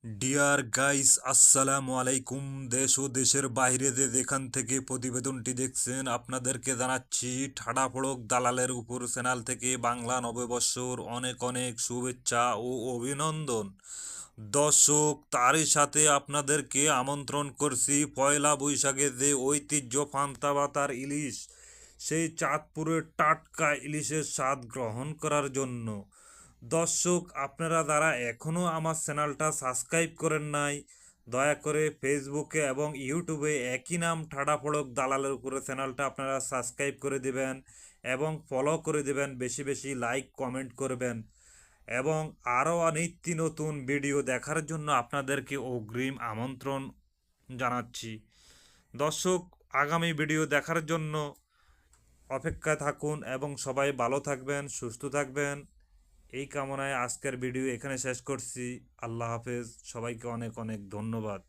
Deer guys, আসসালামু আলাইকুম। দেশ ও দেশের বাইরে যেখান থেকে প্রতিবেদনটি দেখছেন আপনাদেরকে জানাচ্ছি ঠাডা ফড়ক দালালের উপর চ্যানেল থেকে বাংলা নববর্ষর অনেক অনেক শুভেচ্ছা ও অভিনন্দন। দর্শক, তারই সাথে আপনাদেরকে আমন্ত্রণ করছি পয়লা বৈশাখে যে ঐতিহ্য পান্তা ভাত ইলিশ, সেই চাঁদপুরের টাটকা ইলিশের স্বাদ গ্রহণ করার জন্য। দর্শক, আপনারা যারা এখনও আমার চ্যানেলটা সাবস্ক্রাইব করেন নাই, দয়া করে ফেসবুকে এবং ইউটিউবে একই নাম ঠাডা ফড়ক দালালের উপরে চ্যানেলটা আপনারা সাবস্ক্রাইব করে দিবেন এবং ফলো করে দিবেন, বেশি বেশি লাইক কমেন্ট করবেন এবং আরও নিত্য নতুন ভিডিও দেখার জন্য আপনাদেরকে অগ্রিম আমন্ত্রণ জানাচ্ছি। দর্শক, আগামী ভিডিও দেখার জন্য অপেক্ষায় থাকুন এবং সবাই ভালো থাকবেন, সুস্থ থাকবেন, এই কামনায় আজকের ভিডিও এখানে শেষ করছি। আল্লাহ হাফেজ, সবাইকে অনেক অনেক ধন্যবাদ।